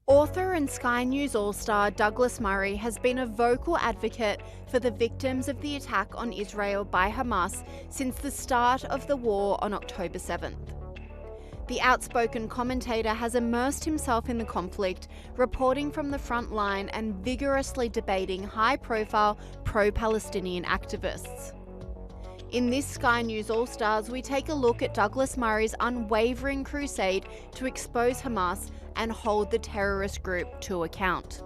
Author and Sky News All-Star Douglas Murray has been a vocal advocate for the victims of the attack on Israel by Hamas since the start of the war on October 7th. The outspoken commentator has immersed himself in the conflict, reporting from the front line and vigorously debating high-profile pro-Palestinian activists. In this Sky News All-Stars, we take a look at Douglas Murray's unwavering crusade to expose Hamas and hold the terrorist group to account.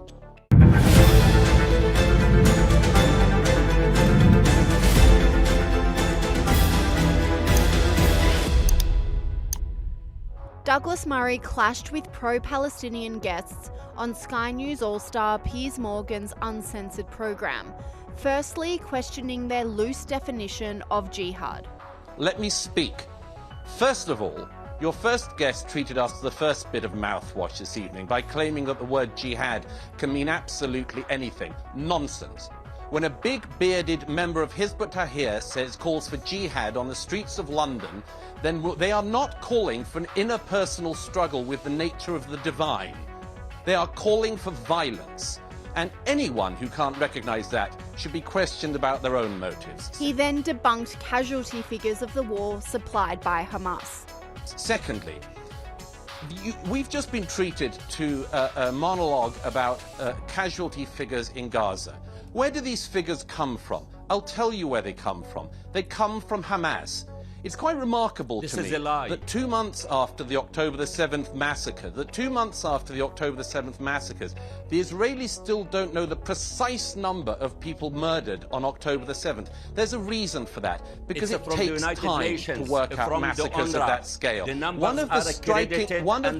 Douglas Murray clashed with pro-Palestinian guests on Sky News All-Star Piers Morgan's Uncensored program, firstly questioning their loose definition of jihad. Let me speak. First of all, your first guest treated us to the first bit of mouthwash this evening by claiming that the word jihad can mean absolutely anything. Nonsense. When a big bearded member of Hizb ut-Tahrir calls for jihad on the streets of London, then they are not calling for an interpersonal struggle with the nature of the divine. They are calling for violence. And anyone who can't recognise that should be questioned about their own motives. He then debunked casualty figures of the war supplied by Hamas. Secondly, we've just been treated to a monologue about casualty figures in Gaza. Where do these figures come from? I'll tell you where they come from. They come from Hamas. It's quite remarkable to me that 2 months after the October the 7th massacre, the Israelis still don't know the precise number of people murdered on October the 7th. There's a reason for that, because it takes time to work out massacres of that scale. One of the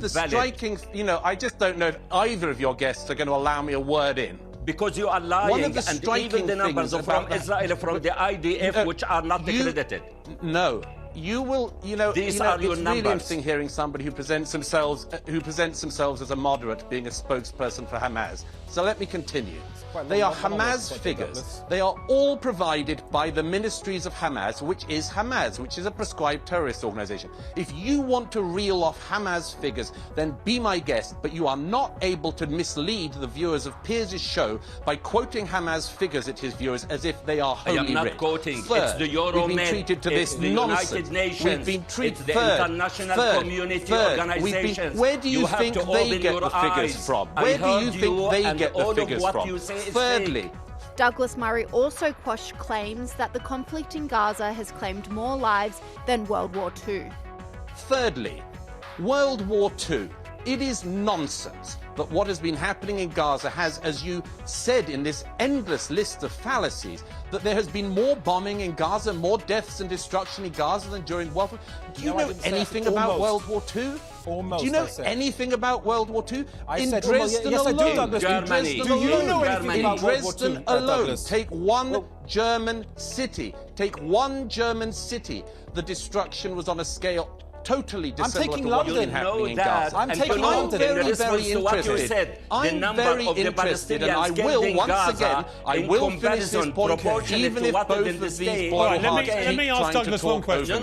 striking, I just don't know if either of your guests are going to allow me a word in. Because you are lying, and even the numbers from Israel, from the IDF, which are not accredited. No. You will, These are your it's numbers. really interesting hearing somebody who presents themselves as a moderate being a spokesperson for Hamas. So let me continue. They are Hamas figures. They are all provided by the ministries of Hamas, which is a prescribed terrorist organization. If you want to reel off Hamas figures, then be my guest, but you are not able to mislead the viewers of Piers' show by quoting Hamas figures at his viewers as if they are holy I am not writ. quoting. Third, it's the Euromed, we've been treated to it's this the nonsense. United Nations, We've been treated, it's the international community organizations. Where do you think they get the figures from? Where do you think they get the figures from? Thirdly, Douglas Murray also quashed claims that the conflict in Gaza has claimed more lives than World War II. Thirdly, World War II. It is nonsense that what has been happening in Gaza has, as you said in this endless list of fallacies, that there has been more bombing in Gaza, more deaths and destruction in Gaza than during World War II. Do you know anything about World War II? Almost, do you know anything about World War II? In Dresden alone, Germany. Do you know anything about Dresden alone, take one German city. The destruction was on a scale totally dissimilar to what has been happening in Gaza. I'm taking London. very interested. I'm very interested, and I will, once again, finish this point, even if both of these boil hearts let me ask Douglas one question.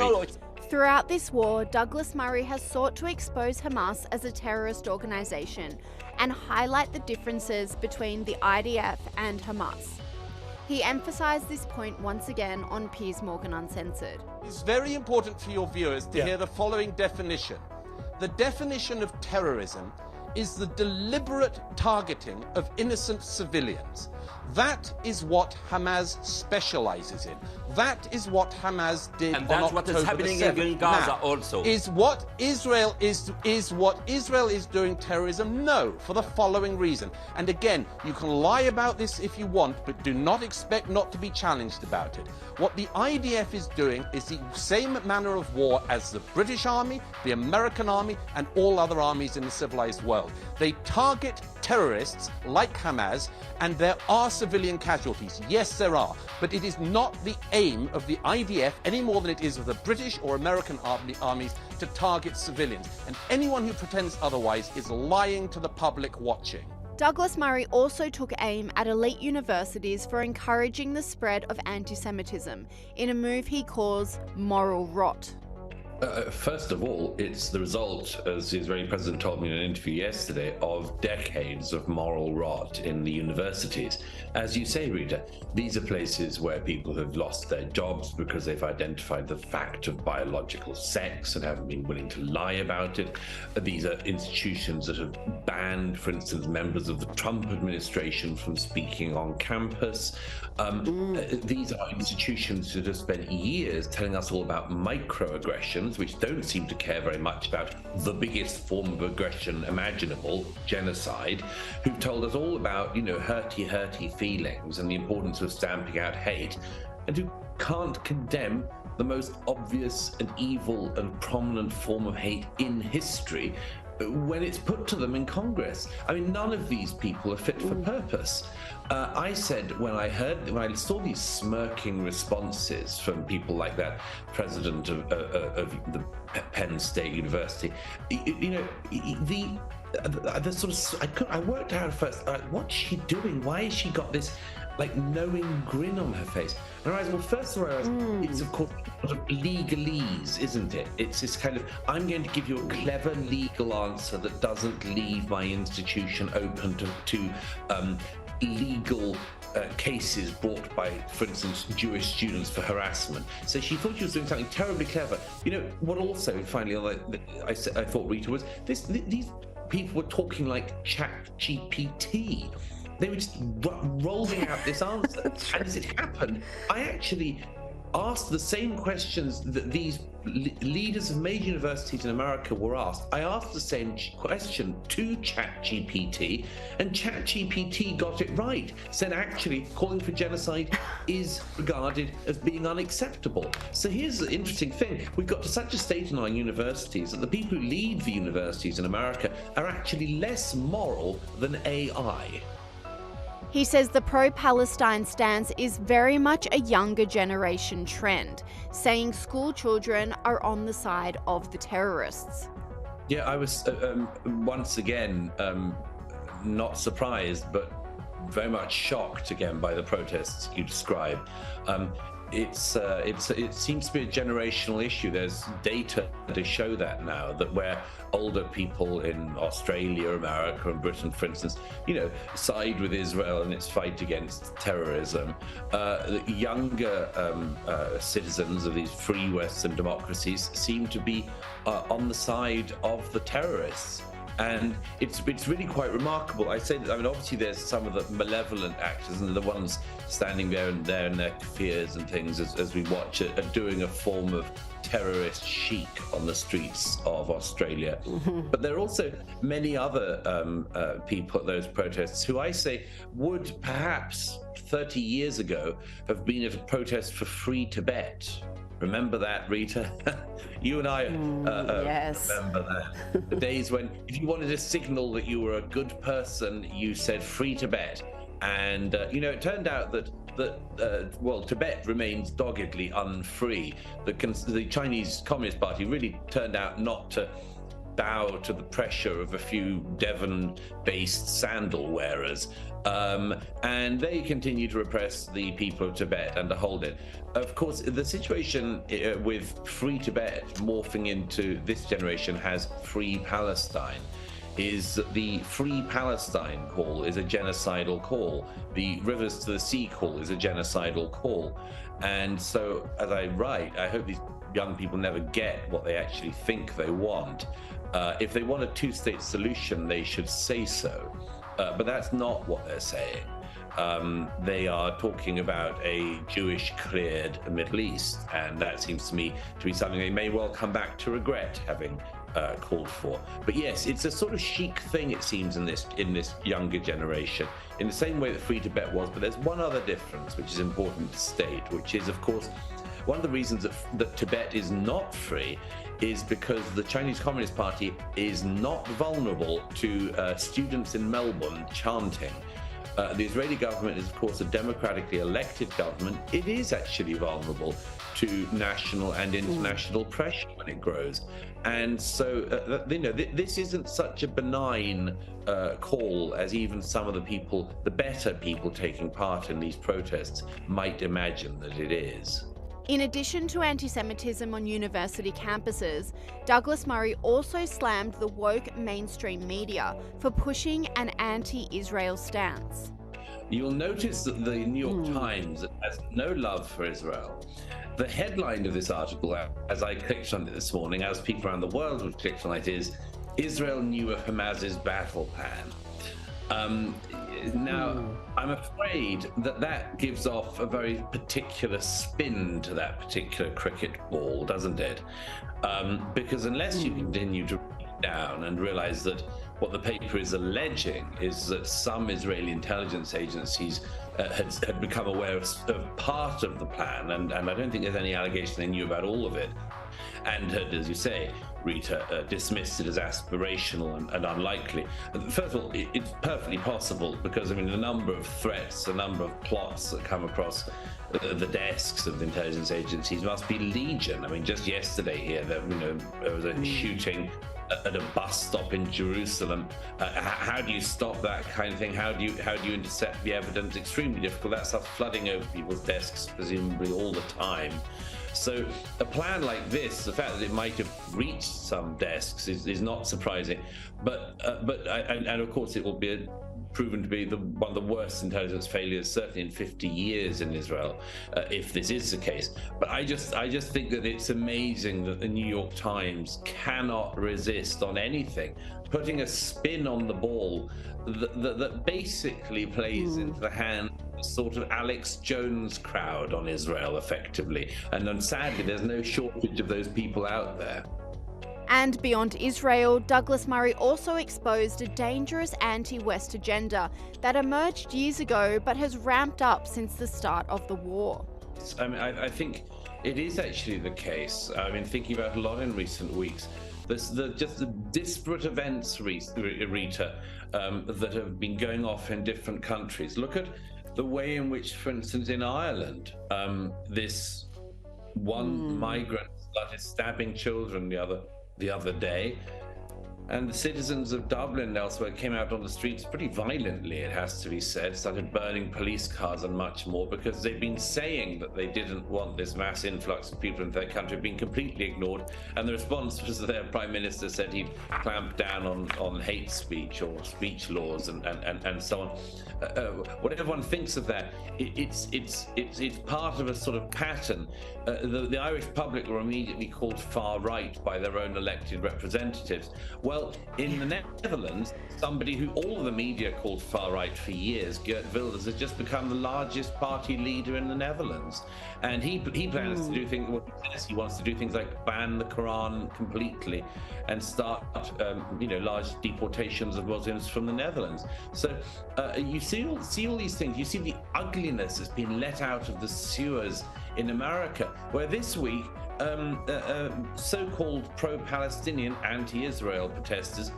Throughout this war, Douglas Murray has sought to expose Hamas as a terrorist organization and highlight the differences between the IDF and Hamas. He emphasized this point once again on Piers Morgan Uncensored. It's very important for your viewers to hear the following definition. The definition of terrorism is the deliberate targeting of innocent civilians. That is what Hamas specializes in. That is what Hamas did on October the 7th. And that's what is happening in Gaza also. Is what Israel is doing terrorism? No, for the following reason. And again, you can lie about this if you want, but do not expect not to be challenged about it. What the IDF is doing is the same manner of war as the British Army, the American Army, and all other armies in the civilized world. They target terrorists like Hamas, and there are civilian casualties. Yes, there are. But it is not the aim of the IDF any more than it is of the British or American armies to target civilians. And anyone who pretends otherwise is lying to the public watching. Douglas Murray also took aim at elite universities for encouraging the spread of anti-Semitism in a move he calls moral rot. First of all, it's the result, as the Israeli president told me in an interview yesterday, of decades of moral rot in the universities. As you say, Rita, these are places where people have lost their jobs because they've identified the fact of biological sex and haven't been willing to lie about it. These are institutions that have banned, for instance, members of the Trump administration from speaking on campus. These are institutions that have spent years telling us all about microaggressions, which don't seem to care very much about the biggest form of aggression imaginable, genocide, who've told us all about, hurty feelings and the importance of stamping out hate, and who can't condemn the most obvious and evil and prominent form of hate in history when it's put to them in Congress. I mean, none of these people are fit for purpose. I said when I saw these smirking responses from people like that president of the Penn State University, the sort of I worked out at first, what's she doing? Why has she got this knowing grin on her face? And I realized, well, first of all, it's of course sort of legalese, isn't it? It's this kind of, I'm going to give you a clever legal answer that doesn't leave my institution open to legal cases brought by, for instance, Jewish students for harassment. So she thought she was doing something terribly clever. What also, finally, I thought, Rita, was these people were talking like ChatGPT. They were just rolling out this answer. And as it happened, I actually asked the same questions that these leaders of major universities in America were asked. I asked the same question to ChatGPT, and ChatGPT got it right. Said actually calling for genocide is regarded as being unacceptable. So here's the interesting thing. We've got to such a state in our universities that the people who lead the universities in America are actually less moral than AI. He says the pro-Palestine stance is very much a younger generation trend, saying school children are on the side of the terrorists. Yeah, I was once again not surprised, but very much shocked again by the protests you describe. It seems to be a generational issue. There's data to show that now, that where older people in Australia, America, and Britain, for instance, side with Israel in its fight against terrorism, the younger citizens of these free Western democracies seem to be on the side of the terrorists. And it's really quite remarkable. I say that, obviously there's some of the malevolent actors and the ones standing there in their fears and things as we watch it, are doing a form of terrorist chic on the streets of Australia. But there are also many other people at those protests who I say would perhaps 30 years ago have been at a protest for free Tibet. Remember that, Rita? You and I yes. remember that. The days when if you wanted to signal that you were a good person, you said free Tibet. And, it turned out that Tibet remains doggedly unfree. The Chinese Communist Party really turned out not to bow to the pressure of a few Devon-based sandal wearers. And they continue to repress the people of Tibet and to hold it. Of course, the situation with Free Tibet morphing into this generation has Free Palestine. Is that the Free Palestine call is a genocidal call. The Rivers to the Sea call is a genocidal call. And so, as I write, I hope these young people never get what they actually think they want. If they want a two-state solution, they should say so. But that's not what they're saying. They are talking about a Jewish-cleared Middle East, and that seems to me to be something they may well come back to regret having called for. But yes, it's a sort of chic thing, it seems, in this younger generation, in the same way that Free Tibet was. But there's one other difference which is important to state, which is, of course, one of the reasons that Tibet is not free is because the Chinese Communist Party is not vulnerable to students in Melbourne chanting. The Israeli government is, of course, a democratically elected government. It is actually vulnerable to national and international pressure when it grows. And so, this isn't such a benign call as even some of the better people taking part in these protests might imagine that it is. In addition to anti-Semitism on university campuses, Douglas Murray also slammed the woke mainstream media for pushing an anti-Israel stance. You'll notice that the New York Times has no love for Israel. The headline of this article, as I clicked on it this morning, as people around the world have clicked on it, is Israel knew of Hamas's battle plan. Now, I'm afraid that gives off a very particular spin to that particular cricket ball, doesn't it? Because unless you continue to read down and realize that what the paper is alleging is that some Israeli intelligence agencies had become aware of part of the plan, and I don't think there's any allegation they knew about all of it, and had, as you say, Rita, dismissed it as aspirational and unlikely. First of all, it's perfectly possible because, I mean, the number of threats, the number of plots that come across the desks of the intelligence agencies must be legion. I mean, just yesterday here, there was a shooting at a bus stop in Jerusalem. How do you stop that kind of thing? How do you intercept the evidence? Extremely difficult. That stuff's flooding over people's desks, presumably all the time. So a plan like this, the fact that it might have reached some desks is not surprising. But of course it will be proven to be one of the worst intelligence failures, certainly in 50 years in Israel, if this is the case. But I just think that it's amazing that the New York Times cannot resist on anything, putting a spin on the ball that basically plays into the hand of a sort of Alex Jones crowd on Israel, effectively. And then sadly, there's no shortage of those people out there. And beyond Israel, Douglas Murray also exposed a dangerous anti-West agenda that emerged years ago but has ramped up since the start of the war. I mean, I think it is actually the case. I've been thinking about a lot in recent weeks. Just the disparate events, Rita, that have been going off in different countries. Look at the way in which, for instance, in Ireland, this one migrant started stabbing children the other day, and the citizens of Dublin and elsewhere came out on the streets pretty violently, it has to be said, started burning police cars and much more, because they'd been saying that they didn't want this mass influx of people into their country, being completely ignored, and the response was that their Prime Minister said he'd clamp down on hate speech or speech laws and so on. Whatever one thinks of that, it's part of a sort of pattern. The Irish public were immediately called far right by their own elected representatives. Well, in the Netherlands, somebody who all of the media called far right for years, Geert Wilders, has just become the largest party leader in the Netherlands, and he plans to do things. He wants to do things like ban the Quran completely and start, large deportations of Muslims from the Netherlands. So you see all these things. You see the ugliness that's been let out of the sewers in America, where this week so-called pro-Palestinian, anti-Israel protesters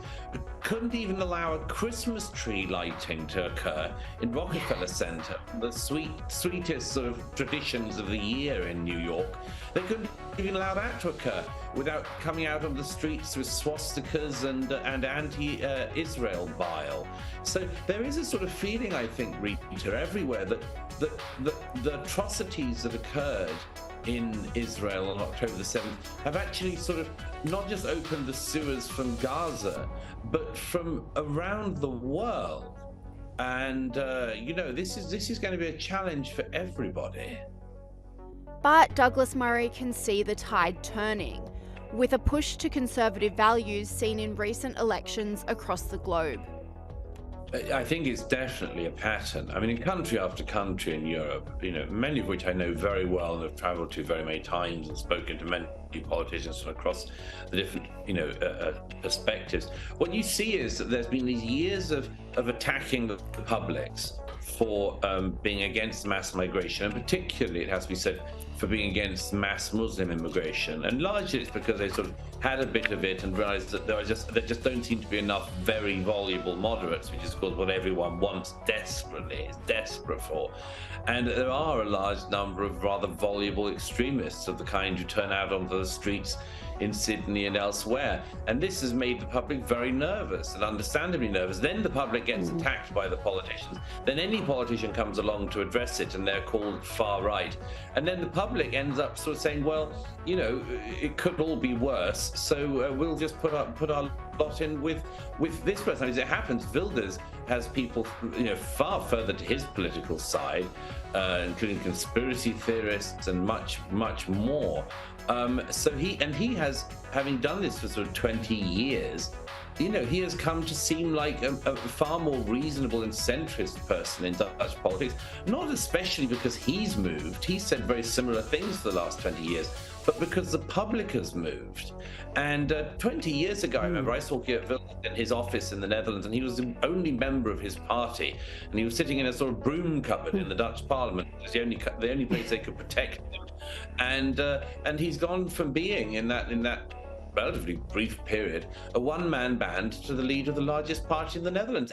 couldn't even allow a Christmas tree lighting to occur in Rockefeller Center, the sweetest sort of traditions of the year in New York. They couldn't even allow that to occur without coming out on the streets with swastikas and anti-Israel bile. So there is a sort of feeling, I think, Rita, everywhere that the atrocities that occurred in Israel on October the 7th have actually sort of not just opened the sewers from Gaza, but from around the world. And, this is going to be a challenge for everybody. But Douglas Murray can see the tide turning, with a push to conservative values seen in recent elections across the globe. I think it's definitely a pattern. I mean, in country after country in Europe, many of which I know very well and have traveled to very many times and spoken to many politicians from across the different, perspectives. What you see is that there's been these years of attacking the publics for being against mass migration, and particularly, it has to be said, for being against mass Muslim immigration. And largely it's because they sort of had a bit of it and realized that there just don't seem to be enough very voluble moderates, which is of course what everyone wants desperately, is desperate for. And there are a large number of rather voluble extremists of the kind who turn out onto the streets in Sydney and elsewhere. And this has made the public very nervous, and understandably nervous. Then the public gets attacked by the politicians. Then any politician comes along to address it and they're called far right. And then the public public ends up sort of saying, well, you know, it could all be worse, so we'll just put our lot in with this person. As it happens, Wilders has people, you know, far further to his political side, including conspiracy theorists and much more. So he has, having done this for sort of 20 years, you know, he has come to seem like a far more reasonable and centrist person in Dutch politics, not especially because he's moved. He's said very similar things for the last 20 years, but because the public has moved. And 20 years ago, I remember I saw Geert Wilders in his office in the Netherlands, and he was the only member of his party, and he was sitting in a sort of broom cupboard in the Dutch Parliament. It was the only place they could protect him. And he's gone from being in that relatively brief period a one-man band to the leader of the largest party in the Netherlands.